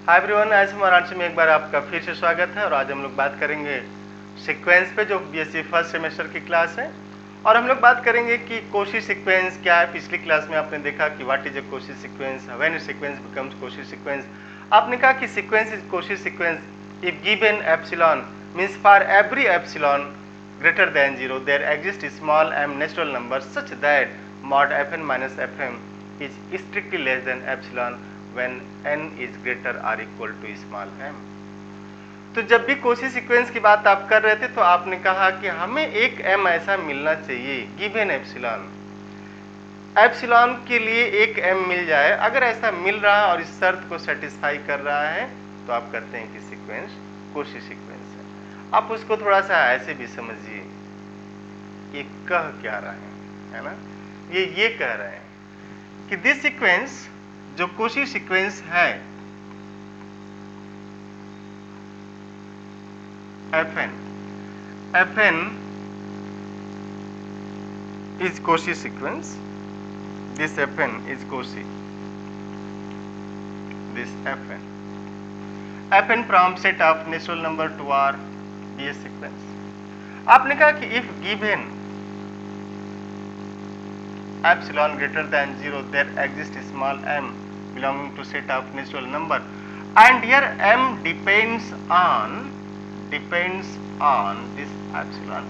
Hi everyone, आज वाराणसी में एक बार आपका फिर से स्वागत है। और आज हम लोग बात करेंगे सीक्वेंस पे, जो बीएससी फर्स्ट सेमेस्टर की क्लास है। और हम लोग बात करेंगे कि कोशी सीक्वेंस क्या है। पिछली क्लास में आपने देखा कि what is a Cauchy sequence, when sequence becomes Cauchy sequence. आपने कहा कि sequence is Cauchy sequence if given epsilon means for every epsilon greater than 0 there exists small m natural number such that mod fn minus fm is strictly less than epsilon when n is greater or equal to small m। तो जब भी Cauchy sequence की बात आप कर रहे थे तो आपने कहा कि हमें एक m ऐसा मिलना चाहिए गिवन एप्सिलॉन, एप्सिलॉन के लिए एक m मिल जाए। अगर ऐसा मिल रहा है और इस शर्त को सेटिस्फाई कर रहा है तो आप कहते हैं कि सीक्वेंस कोशी सीक्वेंस है। आप उसको थोड़ा सा ऐसे भी समझिए, ये कह क्या रहे हैं, है ना। ये कह रहे हैं कि दिस सीक्वेंस जो कोशी सीक्वेंस है fn is Cauchy sequence, this fn is Cauchy, this fn from set of natural number to R BS sequence। आपने कहा कि if given epsilon greater than 0 there exists small m belonging to set of natural number, and here m depends on this epsilon।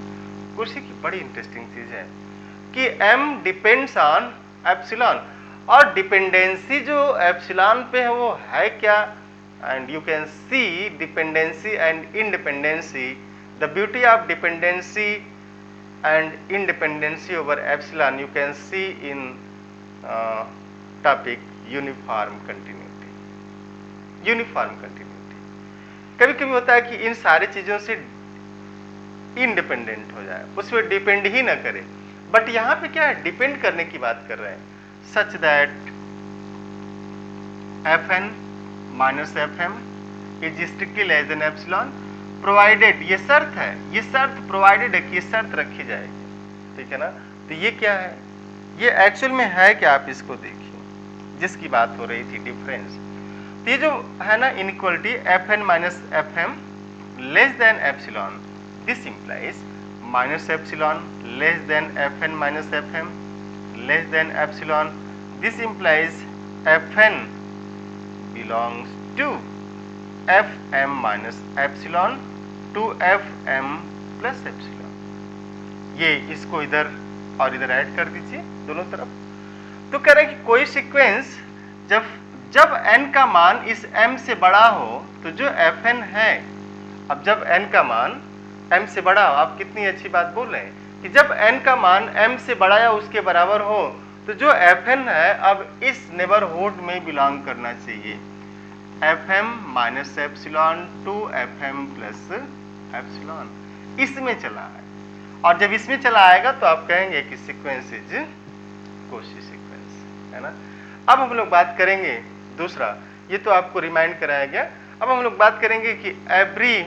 कुर्सी की बड़ी interesting चीज है कि m depends on epsilon, और डिपेंडेंसी जो एप्सिलॉन पे है वो है क्या। And you can see dependency and independency, the beauty of dependency and independency over epsilon you can see in topic uniform continuity। कभी कभी होता है कि इन सारी चीजों से इंडिपेंडेंट हो जाए, उस पर डिपेंड ही ना करे, बट यहां पे क्या है, डिपेंड करने की बात कर रहे हैं। Such that fn minus fm is strictly less than epsilon provided, ये शर्त है, ये शर्त प्रोवाइडेड है कि ये शर्त रखी जाएगी, ठीक है ना। तो ये क्या है, ये एक्चुअल में है क्या, आप इसको देखिए जिसकी बात हो रही थी डिफरेंस। तो ये जो है ना inequality fn minus fm less than epsilon, this implies minus epsilon less than fn minus fm less than epsilon, this implies fn belongs to fm minus epsilon to fm plus epsilon. ये इसको इधर और इधर add कर दीजिए दोनों तरफ। तो कह रहे हैं कि कोई सीक्वेंस जब n का मान इस m से बड़ा हो तो जो fn है, अब जब n का मान m से बड़ा हो, आप कितनी अच्छी बात बोल रहे हैं कि जब n का मान m से बड़ा या उसके बराबर हो तो जो fn है अब इस नेबरहुड में बिलोंग करना चाहिए, fm minus epsilon to fm plus epsilon, इसमें चला है। और जब इसमें चला आएगा तो आप कहेंगे कि सीक्वेंस इज कोशी सीक्वेंस, है ना। अब हम लोग बात करेंगे दूसरा, ये तो आपको रिमाइंड कराया गया। अब हम लोग बात करेंगे कि every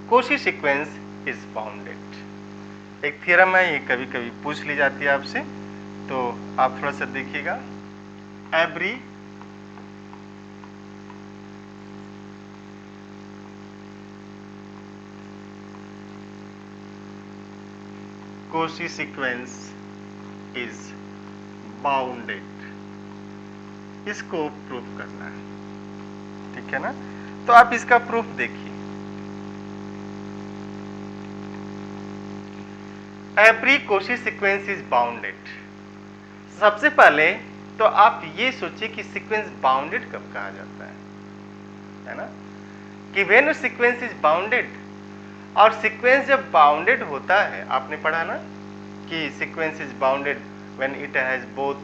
Cauchy sequence is bounded. एक थ्योरम है, ये कभी कभी पूछ ली जाती है आपसे, तो आप थोड़ा सा देखिएगा। Every Cauchy sequence is bounded, इसको प्रूफ करना है, ठीक है ना। तो आप इसका प्रूफ देखिए। Every Cauchy sequence is bounded। सबसे पहले तो आप ये सोचिए कि सीक्वेंस बाउंडेड कब कहा जाता है ना, कि व्हेन सीक्वेंस इज बाउंडेड। और सीक्वेंस जब बाउंडेड होता है, आपने पढ़ा ना कि sequence is bounded when it has both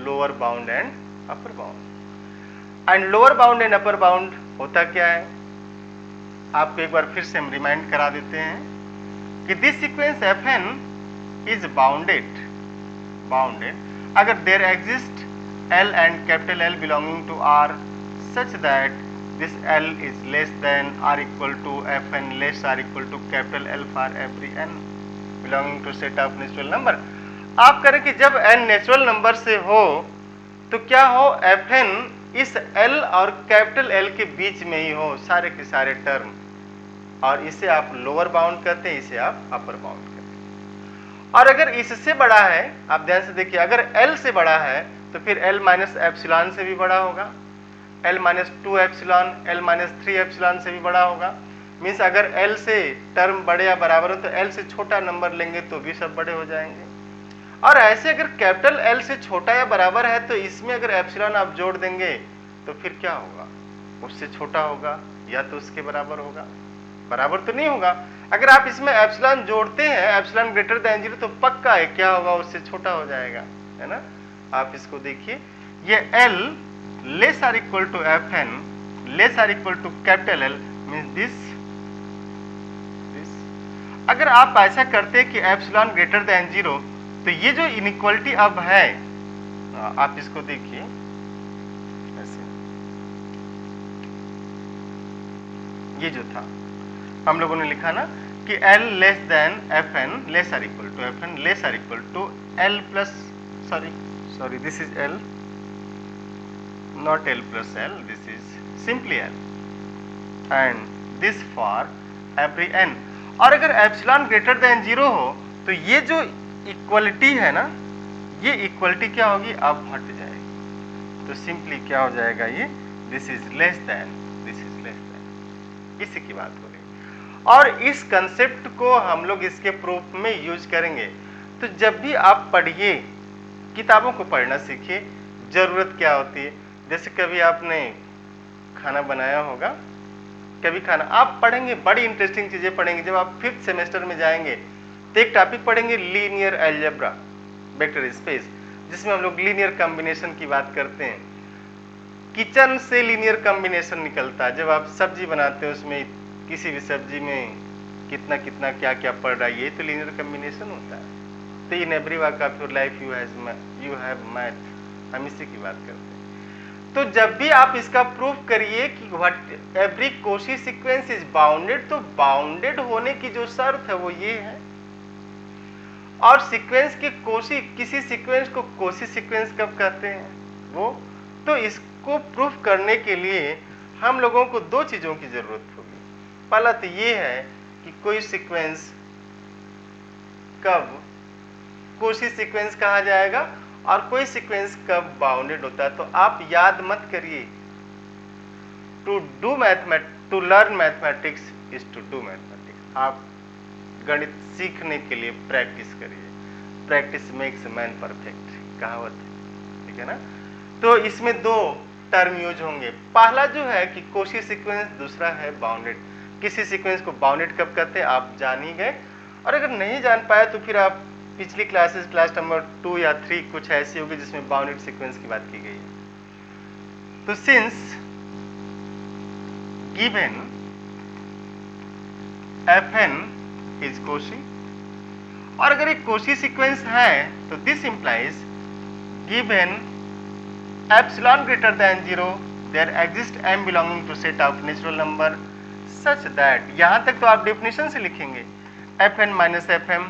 lower bound and upper bound. And lower bound and upper bound होता क्या है, आपको एक बार फिर से हम रिमाइंड करा देते हैं कि this sequence fn is bounded अगर there exist l and capital L belonging to R such that this L is less than or equal to fn less or equal to capital L for every n belonging to set of natural number। आप करें कि जब n natural number से हो तो क्या हो, fn इस L और कैपिटल L के बीच में ही हो सारे के सारे टर्म, और इसे आप लोअर बाउंड कहते हैं, इसे आप अपर बाउंड कहते हैं। और अगर इससे बड़ा है, आप ध्यान से देखिए, अगर L से बड़ा है तो फिर L माइनस एप्सिलॉन से भी बड़ा होगा, L minus 2 epsilon, L minus 3 epsilon से भी बड़ा होगा। मीन्स अगर L से टर्म बड़े या बराबर हो तो L से छोटा नंबर लेंगे तो भी सब बड़े हो जाएंगे। और ऐसे अगर कैपिटल L से छोटा या बराबर है तो इसमें अगर एप्सिलॉन आप जोड़ देंगे तो फिर क्या होगा, उससे छोटा होगा या तो उसके बराबर होगा, बराबर तो नहीं होगा। अगर आप इसमें एप्सिलॉन जोड़ते हैं, एप्सिलॉन ग्रेटर देन 0, तो पक्का है क्या होगा, उससे छोटा हो जाएगा, है ना। आप इसको देखिए, ये L less or equal to Fn less or equal to capital L means this. अगर आप ऐसा करते हैं कि एप्सिलॉन ग्रेटर देन 0, तो ये जो इनइक्वालिटी अब है, आप इसको देखिए ऐसे, ये जो था हम लोगों ने लिखा ना कि L less than Fn less or equal to Fn less or equal to L plus sorry this is L, not L plus L, this is simply L and this for every n। और अगर epsilon greater than 0 हो तो ये जो equality है ना, ये equality क्या होगी, अब हट जाएगी, तो सिंपली क्या हो जाएगा, ये this is less then, this is less then, इसी की बात हो रही। और इस कंसेप्ट को हम लोग इसके प्रूफ में यूज करेंगे। तो जब भी आप पढ़िए, किताबों को पढ़ना सीखिए, जरूरत क्या होती है। जैसे कभी आपने खाना बनाया होगा, कभी खाना आप पढ़ेंगे, बड़ी इंटरेस्टिंग चीजें पढ़ेंगे। जब आप 5th सेमेस्टर में जाएंगे तो एक टॉपिक पढ़ेंगे लीनियर अलजेब्रा, वेक्टर स्पेस, जिसमें हम लोग लीनियर कॉम्बिनेशन की बात करते हैं। किचन से लीनियर कॉम्बिनेशन निकलता है। जब आप सब्जी बनाते हो, उसमें किसी भी सब्जी में कितना कितना क्या क्या पड़ रहा है, ये तो लीनियर कॉम्बिनेशन होता है। तो in every walk of your life you have math, हम इसी की बात करते हैं। तो जब भी आप इसका प्रूफ करिए कि what every Cauchy sequence is bounded, तो बाउंडेड होने की जो शर्त है वो ये है। और सीक्वेंस की कोशी, किसी सीक्वेंस को कोशी सीक्वेंस कब कहते हैं वो, तो इसको प्रूफ करने के लिए हम लोगों को दो चीजों की जरूरत होगी। पहला तो ये है कि कोई सीक्वेंस कब कोशी सीक्वेंस कहा जाएगा और कोई सीक्वेंस कब बाउंडेड होता है। तो आप याद मत करिए, to learn mathematics is to do mathematics. आप गणित सीखने के लिए प्रैक्टिस करिए, प्रैक्टिस मेक्स मैन परफेक्ट, कहावत है, ठीक है ना। तो इसमें दो टर्म यूज होंगे, पहला जो है कि कोशी सीक्वेंस, दूसरा है बाउंडेड। किसी सीक्वेंस को बाउंडेड कब कहते हैं आप जान ही गए, और अगर नहीं जान पाए तो फिर आप पिछली क्लासेस, क्लास नंबर 2 या 3 कुछ ऐसी होगी जिसमें बाउंडेड सीक्वेंस की बात की गई है। तो since given Fn is Cauchy, और अगर एक कोशी सीक्वेंस है तो this implies given epsilon greater than 0 there exist m belonging to set of natural number such that, यहां तक तो आप डेफिनेशन से लिखेंगे Fn minus Fm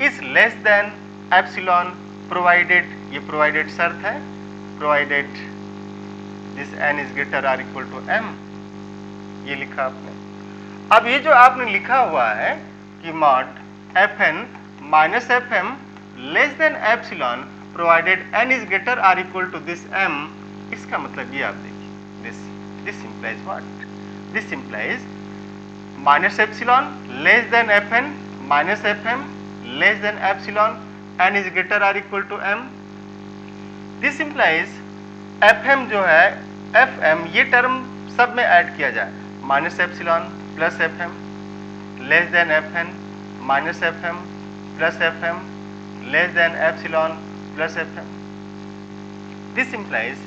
is less than epsilon provided, ये प्रोवाइडेड शर्त है, provided this n is greater or equal to m, ये लिखा आपने। अब ये जो आपने लिखा हुआ है कि mod Fn minus Fm less than epsilon provided n is greater or equal to this m, इसका मतलब ये आप देखिए, this implies what, this implies minus epsilon less than Fn minus Fm less than epsilon n is greater or equal to m। This implies Fm जो है, Fm ये term सब में ऐड किया जाए, minus epsilon plus Fm less than Fn minus Fm plus Fm less than epsilon plus Fm। This implies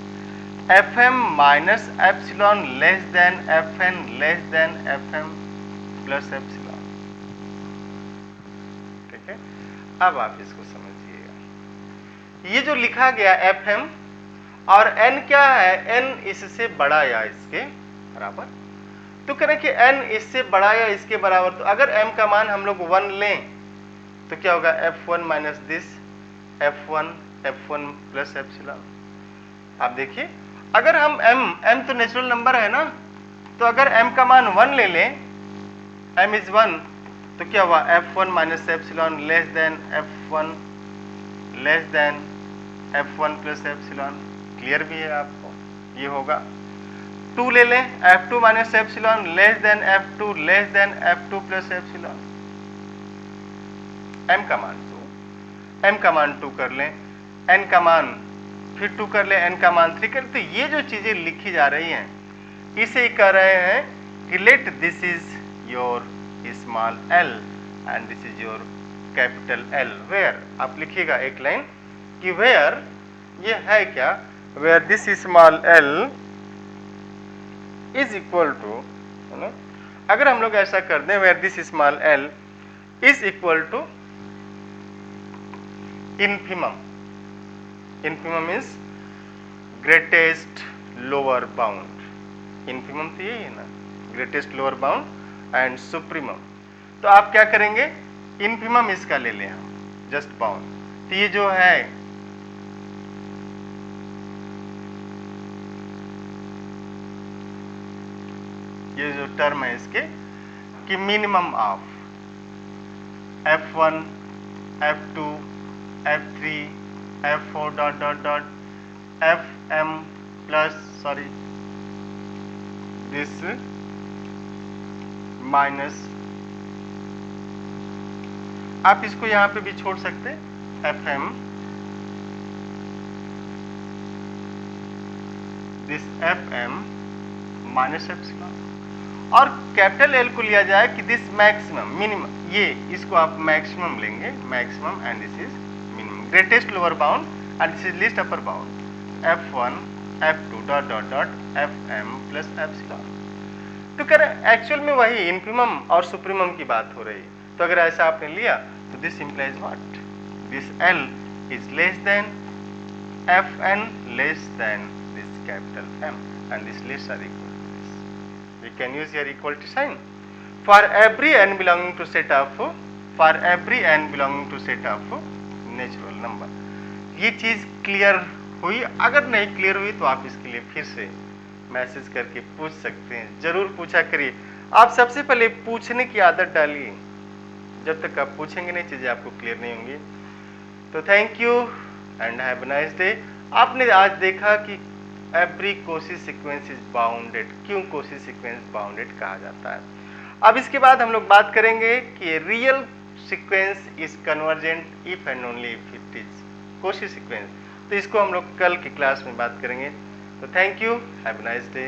Fm minus epsilon less than Fn less than Fm plus epsilon, ठीक है। अब आप इसको समझिएगा, ये जो लिखा गया Fm और n क्या है, n इससे बड़ा या इसके बराबर, तो करें कि n इससे बड़ा या इसके बराबर, तो अगर m का मान हम लोग 1 लें तो क्या होगा, F1 minus this F1 plus epsilon. आप देखिए, अगर हम m तो नेचुरल नंबर है ना, तो अगर m का मान 1 ले लें, m इज 1, तो क्या हुआ, f1 minus epsilon less then f1 less than f1 plus epsilon. Clear भी है आपको, ये होगा। 2 ले लें, f2 minus epsilon less then f2 less than f2 plus epsilon. m का मान 2, m का मान 2 कर लें, n का मान फिर 2 कर लें, n का मान 3 कर लें। तो ये जो चीजें लिखी जा रही हैं, इसे ही कह रहे हैं कि let this is your small l and this is your capital L। Where आप लिखिएगा एक लाइन कि वेयर, ये है क्या, where this small l is equal to, है ना, अगर हम लोग ऐसा कर दें, where this small l is equal to infimum, infimum is greatest lower bound, infimum तो यही है ना, greatest lower bound and supremum। तो आप क्या करेंगे, infimum इसका ले लें हम, just bound। तो ये जो है ये जो टर्म है इसके कि minimum of f1 f2 f3 f4 dot dot dot fm plus sorry this minus, आप इसको यहां पे भी छोड़ सकते हैं, fm this fm minus epsilon, और कैपिटल L को लिया जाए कि दिस मैक्सिमम मिनिमम, ये इसको आप मैक्सिमम लेंगे, maximum and this is minimum, greatest lower bound and this is least upper bound, f1 f2 dot dot dot fm plus epsilon. तो कह रहे एक्चुअल में वही इन्फिमम और सुप्रीमम की बात हो रही है। तो अगर ऐसा आपने लिया तो this implies what, this L is less than fn less than this capital M and this lists are equal to this. We can use your equality sign for every n belonging to set of natural number। ये चीज clear हुई? अगर नहीं clear हुई तो आप इसके लिए फिर से मैसेज करके पूछ सकते हैं, जरूर पूछा करिए। आप सबसे पहले पूछने की आदत डालिए, जब तक आप पूछेंगे नहीं चीजें आपको क्लियर नहीं होंगी। तो thank you and have a nice day. आपने आज देखा कि every Cauchy sequence is bounded, क्यों कोशी सीक्वेंस बाउंडेड कहा जाता है। अब इसके बाद हम लोग बात करेंगे कि real sequence is convergent if and only if it is Cauchy sequence. तो इसको हम लोग कल की क्लास में बात करेंगे। तो thank you, have a nice day.